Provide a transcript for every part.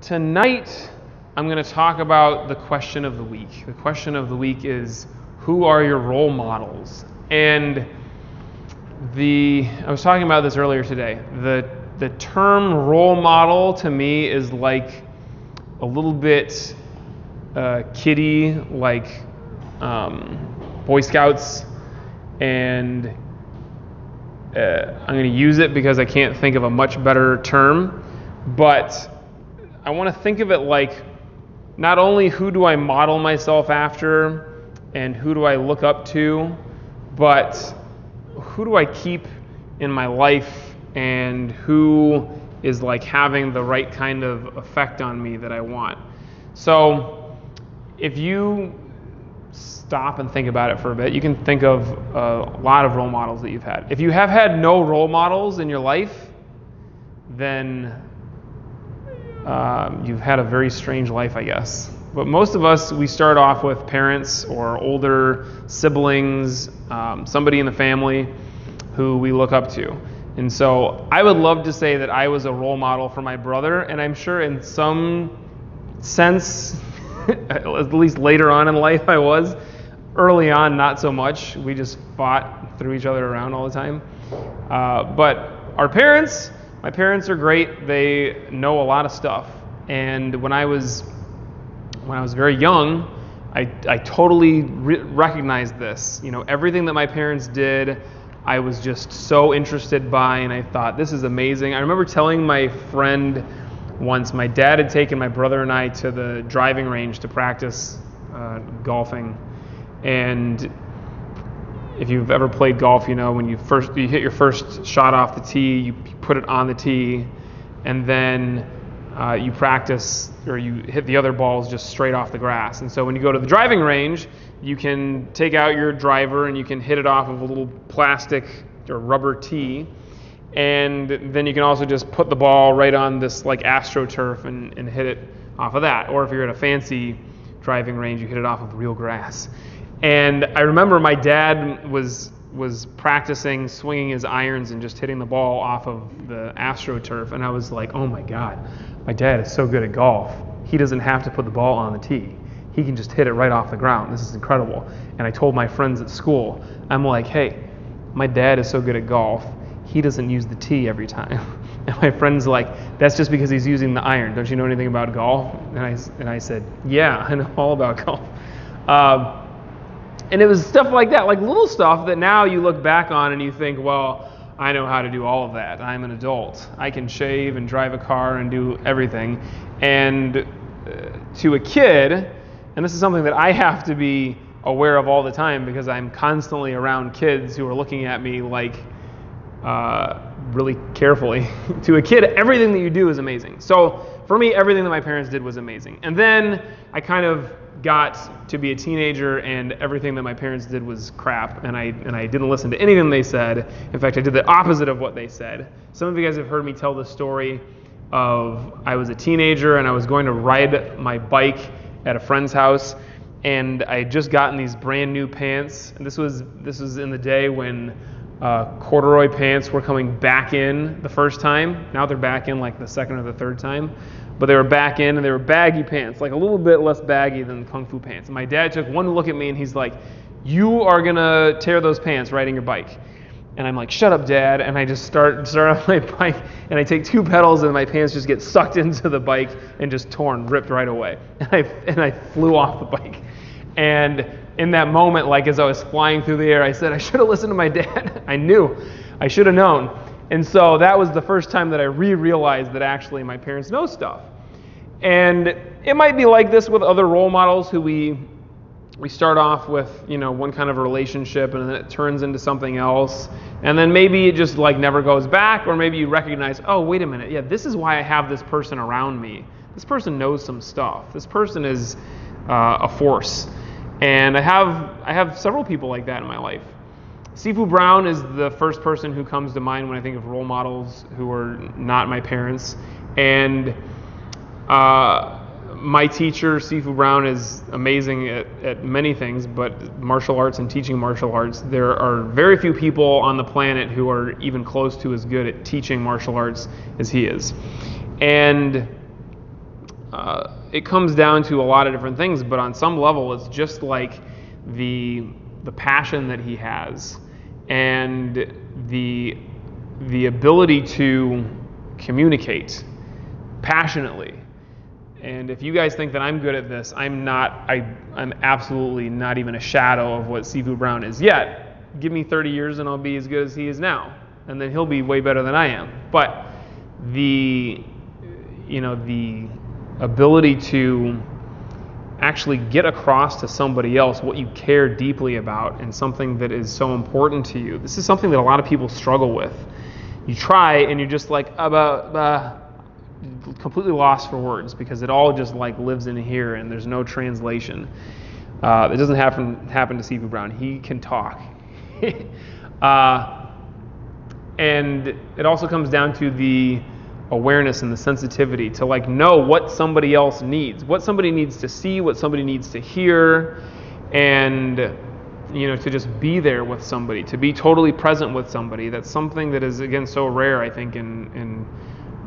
Tonight, I'm going to talk about the question of the week. The question of the week is, who are your role models? And I was talking about this earlier today. The term role model to me is like a little bit kiddie, like Boy Scouts, and I'm going to use it because I can't think of a much better term, but I want to think of it like not only who do I model myself after and who do I look up to, but who do I keep in my life and who is like having the right kind of effect on me that I want. So if you stop and think about it for a bit, you can think of a lot of role models that you've had. If you have had no role models in your life, then you've had a very strange life, I guess. But most of us, we start off with parents or older siblings, somebody in the family who we look up to. And so I would love to say that I was a role model for my brother, and I'm sure in some sense, at least later on in life I was. Early on, not so much. We just fought, threw each other around all the time. But our parents, my parents are great. They know a lot of stuff. And when I was very young, I totally recognized this. You know, everything that my parents did, I was just so interested by, and I thought, this is amazing. I remember telling my friend once, my dad had taken my brother and I to the driving range to practice golfing. And if you've ever played golf, you know when you hit your first shot off the tee, you put it on the tee, and then you practice, or you hit the other balls just straight off the grass. And so when you go to the driving range, you can take out your driver and you can hit it off of a little plastic or rubber tee, and then you can also just put the ball right on this like AstroTurf and hit it off of that. Or if you're at a fancy driving range, you hit it off of real grass. And I remember my dad was practicing swinging his irons and just hitting the ball off of the AstroTurf, and I was like, oh my God, my dad is so good at golf. He doesn't have to put the ball on the tee. He can just hit it right off the ground. This is incredible. And I told my friends at school, I'm like, hey, my dad is so good at golf, he doesn't use the tee every time. And my friend's like, that's just because he's using the iron. Don't you know anything about golf? And I said, yeah, I know all about golf. And it was stuff like that, like little stuff that now you look back on and you think, well, I know how to do all of that. I'm an adult. I can shave and drive a car and do everything. And to a kid, and this is something that I have to be aware of all the time because I'm constantly around kids who are looking at me like really carefully. To a kid, everything that you do is amazing. So for me, everything that my parents did was amazing. And then I kind of got to be a teenager, and everything that my parents did was crap, and I didn't listen to anything they said. In fact, I did the opposite of what they said. Some of you guys have heard me tell the story of I was a teenager and I was going to ride my bike at a friend's house, and I had just gotten these brand new pants. And this was in the day when corduroy pants were coming back in the first time. Now they're back in like the second or the third time. But they were back in, and they were baggy pants, like a little bit less baggy than the Kung Fu pants. And my dad took one look at me, and he's like, you are going to tear those pants riding your bike. And I'm like, shut up, Dad. And I just start on my bike, and I take 2 pedals, and my pants just get sucked into the bike and just ripped right away. And I flew off the bike. And in that moment, like as I was flying through the air, I said, I should have listened to my dad. I knew. I should have known. And so that was the first time that I realized that actually my parents know stuff. And it might be like this with other role models who we start off with, you know, one kind of a relationship, and then it turns into something else. And then maybe it just like never goes back, or maybe you recognize, oh, wait a minute, yeah, this is why I have this person around me. This person knows some stuff. This person is a force. And I have several people like that in my life. Sifu Brown is the first person who comes to mind when I think of role models who are not my parents. And my teacher, Sifu Brown, is amazing at many things, but martial arts and teaching martial arts, there are very few people on the planet who are even close to as good at teaching martial arts as he is. And it comes down to a lot of different things, but on some level, it's just like the passion that he has and the ability to communicate passionately. And if you guys think that I'm good at this, I'm not. I'm absolutely not even a shadow of what Sifu Brown is yet. Give me 30 years and I'll be as good as he is now, and then he'll be way better than I am. But the ability to actually get across to somebody else what you care deeply about and something that is so important to you. This is something that a lot of people struggle with. You try and you're just like completely lost for words because it all just like lives in here and there's no translation. It doesn't happen to Sifu Brown. He can talk. And it also comes down to the awareness and the sensitivity to like know what somebody else needs, what somebody needs to see, what somebody needs to hear, and to just be there with somebody, to be totally present with somebody. That's something that is, again, so rare, I think, in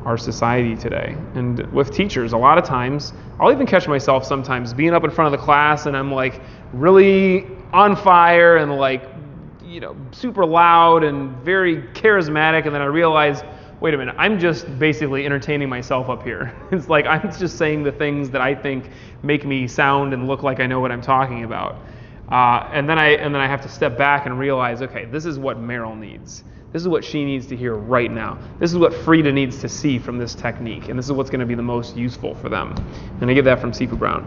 our society today. And with teachers, a lot of times, I'll even catch myself sometimes being up in front of the class and I'm like really on fire and like, super loud and very charismatic, and then I realize, wait a minute, I'm just basically entertaining myself up here. It's like I'm just saying the things that I think make me sound and look like I know what I'm talking about. And then I have to step back and realize, okay, this is what Meryl needs. This is what she needs to hear right now. This is what Frida needs to see from this technique, and this is what's going to be the most useful for them. And I get that from Sifu Brown.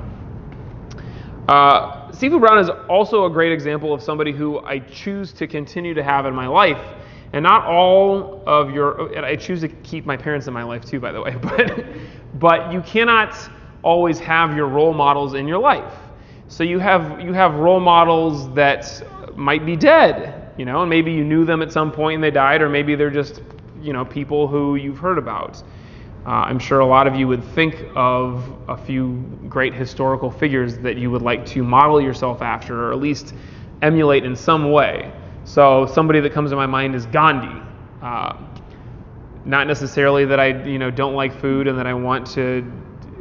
Sifu Brown is also a great example of somebody who I choose to continue to have in my life. And not all of I choose to keep my parents in my life too, by the way, but you cannot always have your role models in your life. So you have role models that might be dead, and maybe you knew them at some point and they died, or maybe they're just, people who you've heard about. I'm sure a lot of you would think of a few great historical figures that you would like to model yourself after, or at least emulate in some way. So somebody that comes to my mind is Gandhi. Not necessarily that I, don't like food and that I want to.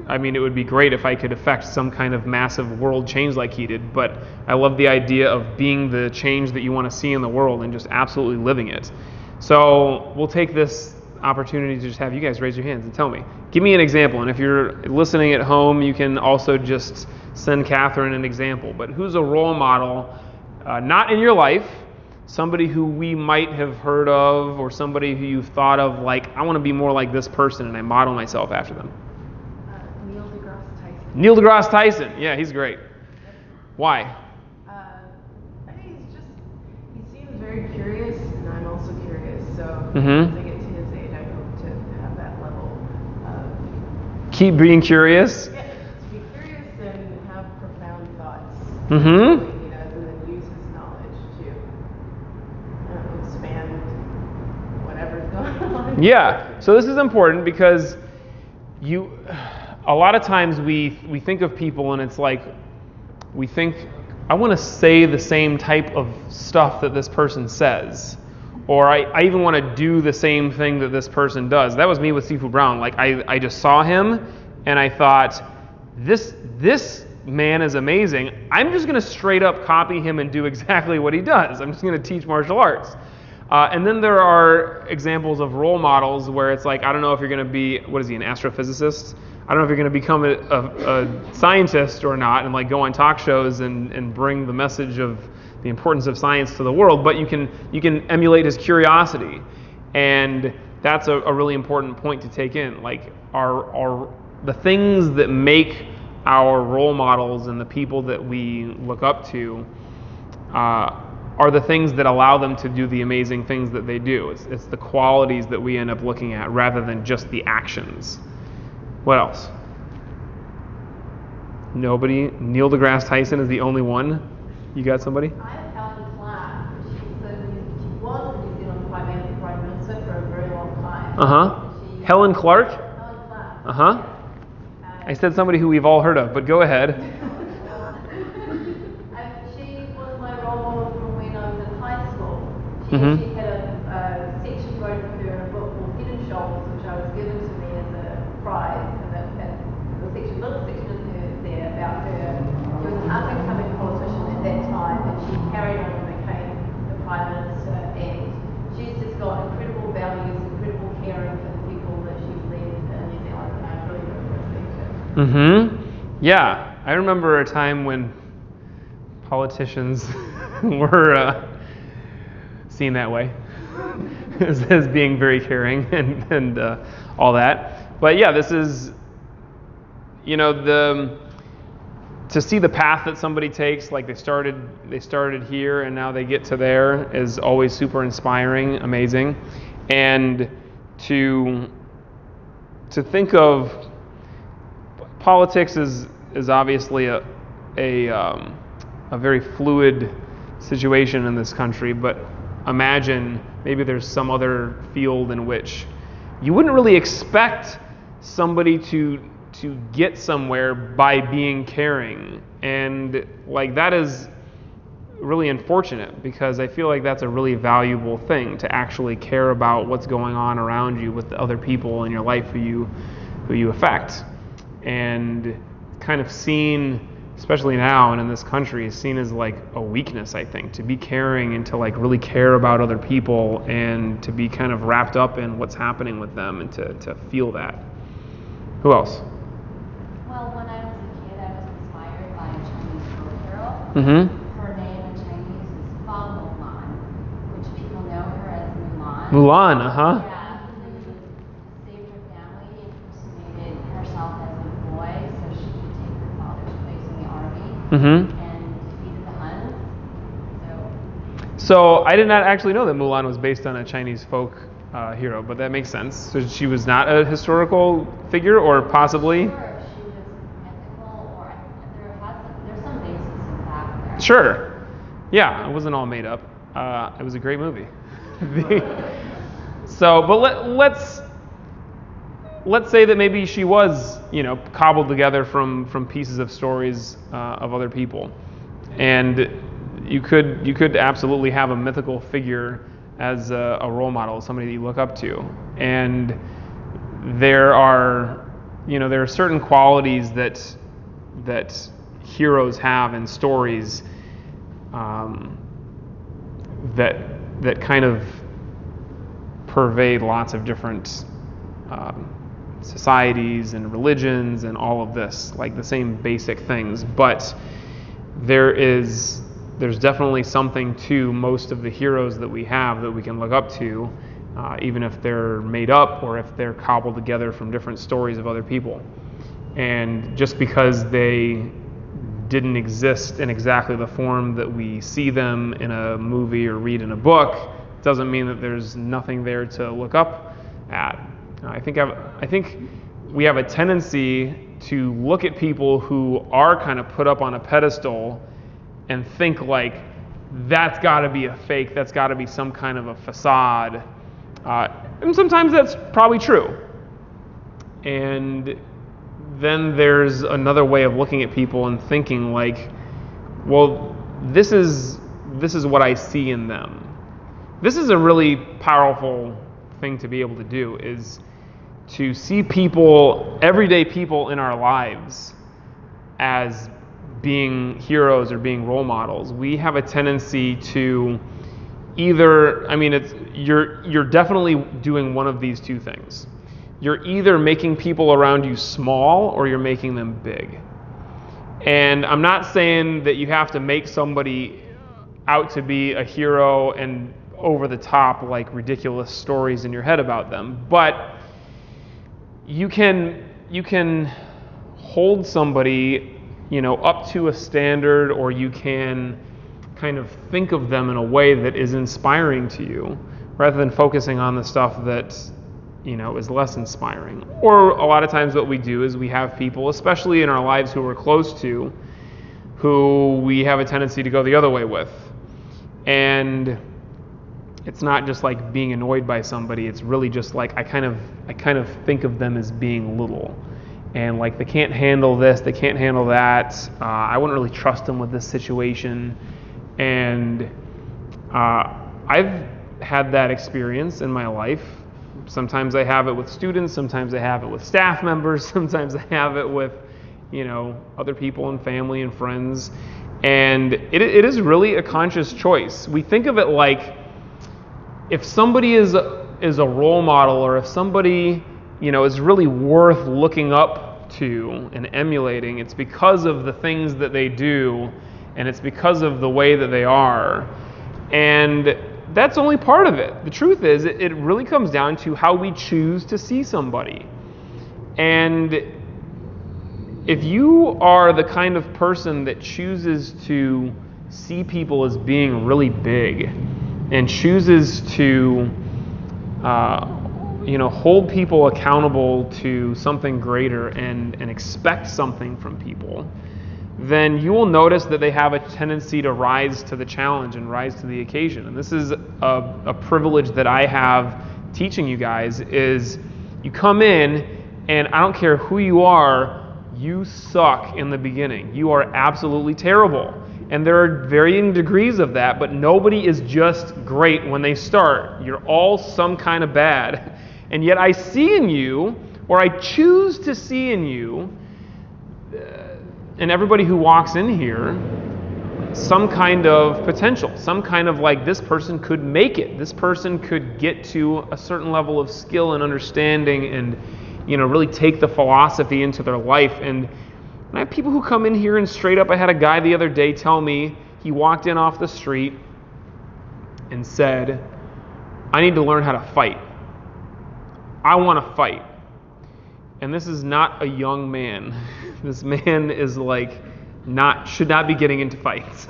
I mean, it would be great if I could affect some kind of massive world change like he did. But I love the idea of being the change that you want to see in the world and just absolutely living it. So we'll take this opportunity to just have you guys raise your hands and tell me. Give me an example. And if you're listening at home, you can also just send Catherine an example. But who's a role model, not in your life, somebody who we might have heard of, or somebody who you've thought of, like, I want to be more like this person, and I model myself after them? Neil deGrasse Tyson. Neil deGrasse Tyson. Yeah, he's great. Why? I think he seems very curious, and I'm also curious. So Mm-hmm. as I get to his age, I hope to have that level of... Keep being curious. Yeah, to be curious and have profound thoughts. Mm-hmm. And then use his knowledge to expand whatever's going on. Yeah, so this is important because a lot of times we think of people and it's like, we think, I want to say the same type of stuff that this person says. Or I even want to do the same thing that this person does. That was me with Sifu Brown. Like I just saw him and I thought, this man is amazing. I'm just going to straight up copy him and do exactly what he does. I'm just going to teach martial arts. And then there are examples of role models where it's like, I don't know if you're going to be, what is he, an astrophysicist? I don't know if you're going to become a scientist or not and like go on talk shows and bring the message of the importance of science to the world, but you can emulate his curiosity. And that's a really important point to take in. Like our the things that make our role models and the people that we look up to are the things that allow them to do the amazing things that they do. It's the qualities that we end up looking at rather than just the actions. What else? Nobody? Neil deGrasse Tyson is the only one? You got somebody? I have Helen Clark. She was the New Zealand Prime Minister for a very long time. Uh-huh. Helen Clark? Helen Clark. Uh-huh. I said somebody who we've all heard of, but go ahead. She was my role model from when I was in high school. She Mhm. actually had a section wrote for her book called Head and Shoulders, which I was given to me as a prize, and the section Yeah, I remember a time when politicians were seen that way as being very caring and all that. But yeah, this is, to see the path that somebody takes, like they started here and now they get to there, is always super inspiring, amazing. And to think of politics is obviously a very fluid situation in this country, but imagine maybe there's some other field in which you wouldn't really expect somebody to get somewhere by being caring. And like that is really unfortunate, because I feel like that's a really valuable thing, to actually care about what's going on around you with the other people in your life who you affect. And kind of seen, especially now and in this country, is seen as like a weakness, I think, to be caring and to like really care about other people and to be kind of wrapped up in what's happening with them and to feel that. Who else? Well, when I was a kid, I was inspired by a Chinese folk hero. Her name in Chinese is Fa Mulan, which people know her as Mulan. Mulan, Yeah, who saved her family, impersonated herself as a boy so she could take her father's place in the army, and defeated the Huns. So I did not actually know that Mulan was based on a Chinese folk hero, but that makes sense. So she was not a historical figure, or possibly? Sure, she was mythical, or there's some basis in fact there. Sure. Yeah, it wasn't all made up. It was a great movie. But let's say that maybe she was, cobbled together from pieces of stories of other people, and you could absolutely have a mythical figure as a role model, somebody that you look up to, and there are certain qualities that heroes have in stories that kind of pervade lots of different societies and religions and all of this, like the same basic things. But there's definitely something to most of the heroes that we have that we can look up to, even if they're made up or if they're cobbled together from different stories of other people. And just because they didn't exist in exactly the form that we see them in a movie or read in a book doesn't mean that there's nothing there to look up at. I think we have a tendency to look at people who are kind of put up on a pedestal and think like, that's got to be a fake, that's got to be some kind of a facade. And sometimes that's probably true. And then there's another way of looking at people and thinking like, well, this is what I see in them. This is a really powerful thing to be able to do, is to see people, everyday people in our lives, as being heroes or being role models. We have a tendency to you're definitely doing one of these two things. You're either making people around you small or you're making them big. And I'm not saying that you have to make somebody out to be a hero and over the top, like ridiculous stories in your head about them, but you can hold somebody up to a standard, or you can kind of think of them in a way that is inspiring to you, rather than focusing on the stuff that is less inspiring. Or a lot of times what we do is we have people, especially in our lives who we're close to, who we have a tendency to go the other way with. And it's not just like being annoyed by somebody, it's really just like I kind of think of them as being little. And like, they can't handle this, they can't handle that. I wouldn't really trust them with this situation. And I've had that experience in my life. Sometimes I have it with students, sometimes I have it with staff members, sometimes I have it with, other people and family and friends. And it is really a conscious choice. We think of it like, if somebody is a role model, or if somebody, is really worth looking up up to and emulating, it's because of the things that they do, and it's because of the way that they are. And that's only part of it. The truth is, it really comes down to how we choose to see somebody. And if you are the kind of person that chooses to see people as being really big and chooses to hold people accountable to something greater and expect something from people, then you will notice that they have a tendency to rise to the challenge and rise to the occasion. And this is a privilege that I have teaching you guys, is you come in and I don't care who you are, you suck in the beginning. You are absolutely terrible. And there are varying degrees of that, but nobody is just great when they start. You're all some kind of bad. And yet I see in you, or I choose to see in you, and everybody who walks in here, some kind of potential, some kind of like, this person could make it. This person could get to a certain level of skill and understanding and, really take the philosophy into their life. And I have people who come in here and straight up, I had a guy the other day tell me, he walked in off the street and said, I need to learn how to fight. I want to fight. And this is not a young man. This man is should not be getting into fights.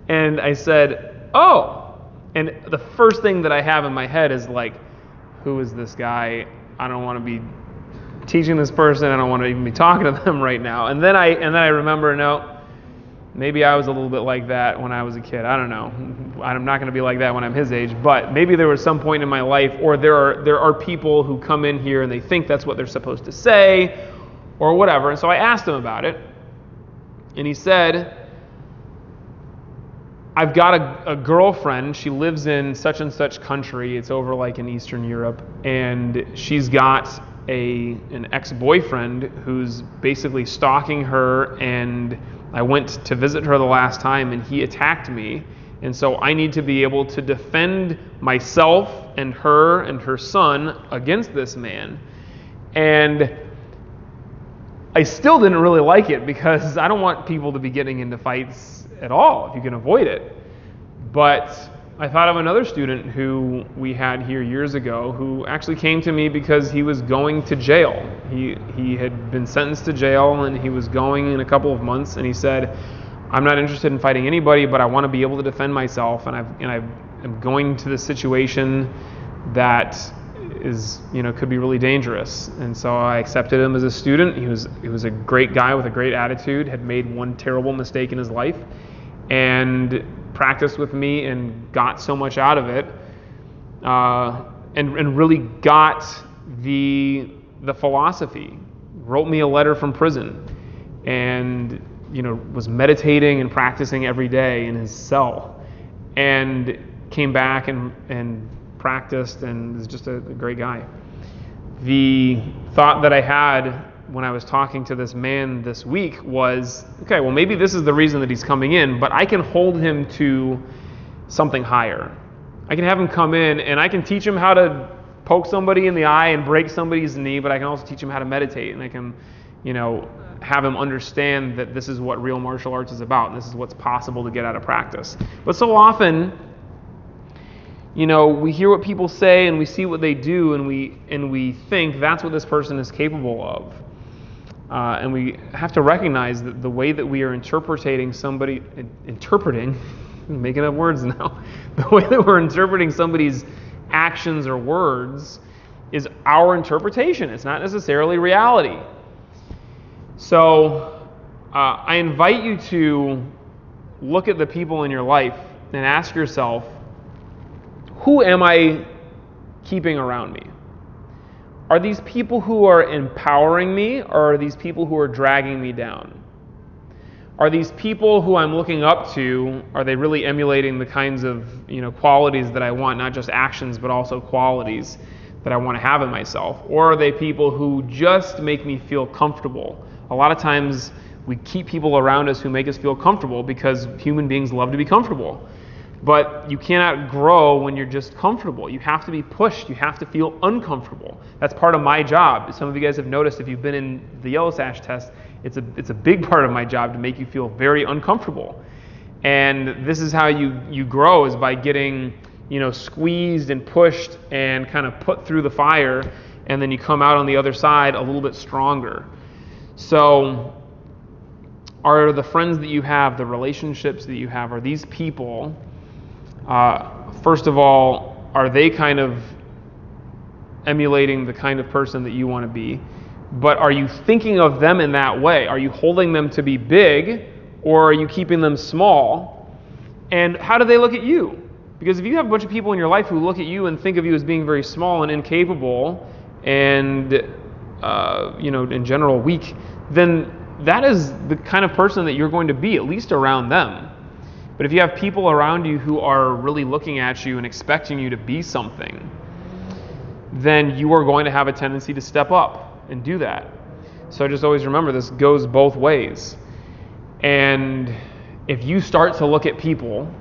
And I said, oh. And the first thing that I have in my head is like, who is this guy? I don't want to be teaching this person. I don't want to even be talking to them right now. And then I remember, no, maybe I was a little bit like that when I was a kid. I don't know. I'm not going to be like that when I'm his age. But maybe there was some point in my life, or there are people who come in here and they think that's what they're supposed to say, or whatever. And so I asked him about it, and he said, I've got a girlfriend. She lives in such and such country. It's over like in Eastern Europe, and she's got an ex-boyfriend who's basically stalking her, and I went to visit her the last time and he attacked me, and so I need to be able to defend myself and her son against this man. And I still didn't really like it, because I don't want people to be getting into fights at all if you can avoid it. But I thought of another student who we had here years ago who actually came to me because he was going to jail. He had been sentenced to jail, and he was going in a couple of months, and he said, I'm not interested in fighting anybody, but I want to be able to defend myself, and I'm going to this situation that is, could be really dangerous. And so I accepted him as a student. He was a great guy with a great attitude, had made one terrible mistake in his life, and practiced with me and got so much out of it, and really got the philosophy. Wrote me a letter from prison, and was meditating and practicing every day in his cell, and came back and practiced, and is just a great guy. The thought that I had when I was talking to this man this week was, okay, well, maybe this is the reason that he's coming in, but I can hold him to something higher. I can have him come in and I can teach him how to poke somebody in the eye and break somebody's knee, but I can also teach him how to meditate, and I can, have him understand that this is what real martial arts is about, and this is what's possible to get out of practice. But so often, we hear what people say and we see what they do, and we think that's what this person is capable of. And we have to recognize that the way that we are interpreting, I'm making up words now, the way that we're interpreting somebody's actions or words is our interpretation. It's not necessarily reality. So I invite you to look at the people in your life and ask yourself, who am I keeping around me? Are these people who are empowering me, or are these people who are dragging me down? Are these people who I'm looking up to, are they really emulating the kinds of qualities that I want, not just actions, but also qualities that I want to have in myself? Or are they people who just make me feel comfortable? A lot of times we keep people around us who make us feel comfortable because human beings love to be comfortable. But you cannot grow when you're just comfortable. You have to be pushed. You have to feel uncomfortable. That's part of my job. Some of you guys have noticed if you've been in the Yellow Sash test, it's a big part of my job to make you feel very uncomfortable. And this is how you grow, is by getting, squeezed and pushed and kind of put through the fire, and then you come out on the other side a little bit stronger. So are the friends that you have, the relationships that you have, are these people, first of all, are they kind of emulating the kind of person that you want to be? But are you thinking of them in that way? Are you holding them to be big, or are you keeping them small? And how do they look at you? Because if you have a bunch of people in your life who look at you and think of you as being very small and incapable and, in general weak, then that is the kind of person that you're going to be, at least around them. But if you have people around you who are really looking at you and expecting you to be something, then you are going to have a tendency to step up and do that. So just always remember, this goes both ways. And if you start to look at people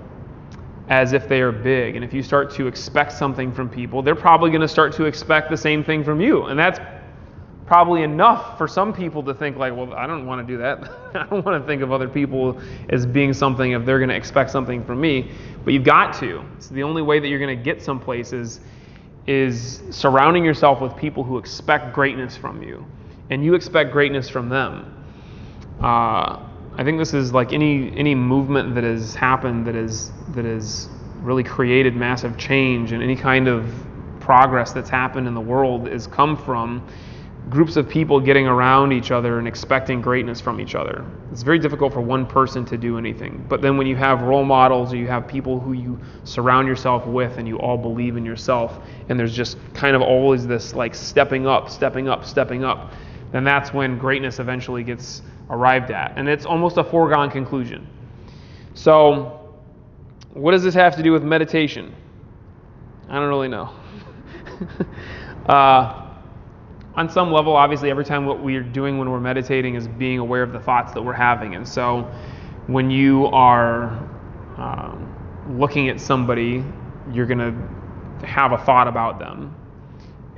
as if they are big, and if you start to expect something from people, they're probably going to start to expect the same thing from you. And that's probably enough for some people to think like, well, I don't want to do that. I don't want to think of other people as being something if they're going to expect something from me. But you've got to. It's the only way that you're going to get some places is surrounding yourself with people who expect greatness from you, and you expect greatness from them. I think this is like any movement that has happened that has really created massive change, and any kind of progress that's happened in the world has come from groups of people getting around each other and expecting greatness from each other. It's very difficult for one person to do anything. But then when you have role models, or you have people who you surround yourself with, and you all believe in yourself, and there's just kind of always this like stepping up, then that's when greatness eventually gets arrived at. And it's almost a foregone conclusion. So what does this have to do with meditation? I don't really know. On some level, obviously, every time what we're doing when we're meditating is being aware of the thoughts that we're having. And so when you are looking at somebody, you're going to have a thought about them.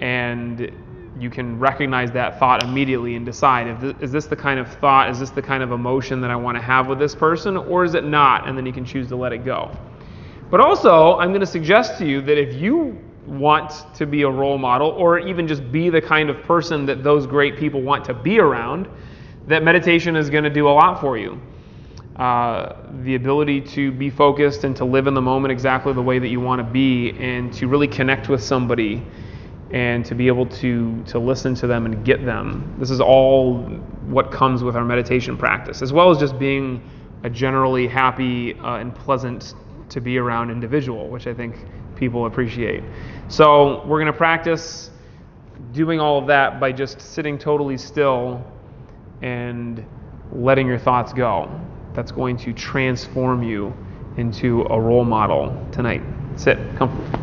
And you can recognize that thought immediately and decide, is this the kind of thought, is this the kind of emotion that I want to have with this person, or is it not? And then you can choose to let it go. But also, I'm going to suggest to you that if you want to be a role model, or even just be the kind of person that those great people want to be around, that meditation is going to do a lot for you. The ability to be focused and to live in the moment exactly the way that you want to be, and to really connect with somebody, and to be able to listen to them and get them. This is all what comes with our meditation practice, as well as just being a generally happy and pleasant to be around individual, which I think people appreciate. So we're going to practice doing all of that by just sitting totally still and letting your thoughts go. That's going to transform you into a role model tonight. Sit, come.